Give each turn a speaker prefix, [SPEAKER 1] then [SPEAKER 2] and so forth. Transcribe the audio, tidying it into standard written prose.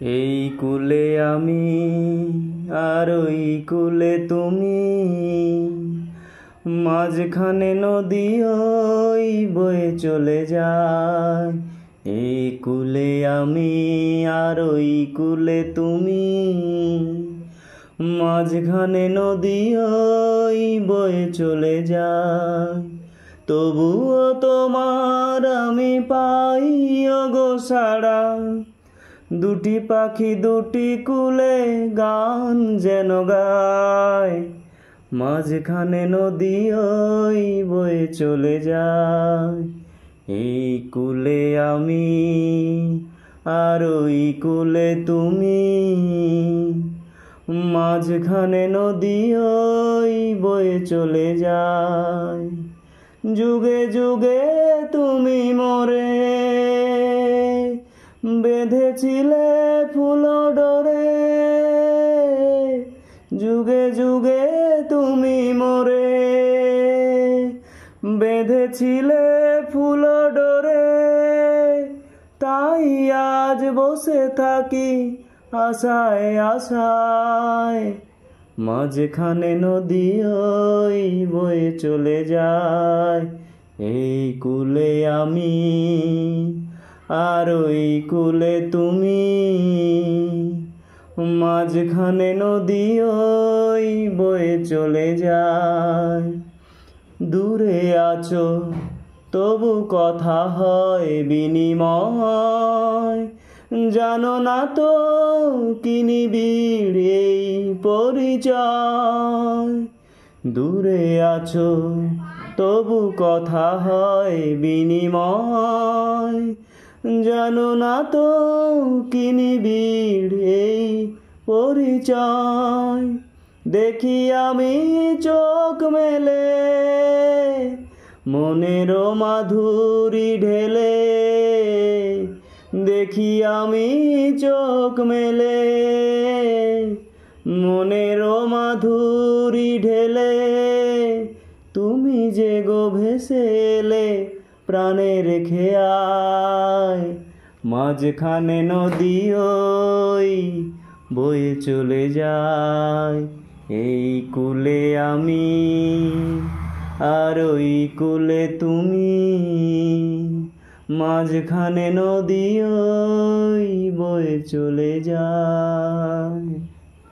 [SPEAKER 1] এই কুলে আমি আর ওই কুলে তুমি, মাঝখানে নদী ওই বয়ে চলে যায়। এই কুলে আমি আর ওই কুলে তুমি, মাঝখানে নদী ওই বয়ে চলে যায়। তবুও তোমার আমি পাই গো সাড়া, দুটি পাখি দুটি কুলে গান যেন গায়। মাঝখানে নদী ওই বয়ে চলে যায়। এই কুলে আমি আর ওই কুলে তুমি, মাঝখানে নদী ওই বয়ে চলে যায়। যুগে যুগে তুমি মোরে বেঁধেছিলে ফুল ডোরে, যুগে যুগে তুমি মোরে বেঁধেছিলে ফুল ডোরে। তাই আজ বসে থাকি আশায় আশায়, মাঝখানে নদী ওই বয়ে চলে যায়। এই কুলে আমি আর ওই কুলে তুমি, মাঝখানে নদী ওই বয়ে চলে যায়। দূরে আছো তবু কথা হয় বিনিময়, জানো না তো কি নিবিড় এই পরিচয়। দূরে আছো তবু কথা হয় বিনিময়, জানো না তো কি নিবিড় এই পরিচয়। দেখি আমি চোখ মেলে মনের মাধুরী ঢেলে, দেখি আমি চোখ মেলে মনের মাধুরী ঢেলে। তুমি যে গো ভেসে এলে প্রাণে রেখে আয়, মাঝখানে নদী ওই বয়ে চলে যায়। এই কুলে আমি আর ওই কুলে তুমি, মাঝখানে নদী ওই বয়ে চলে যায়।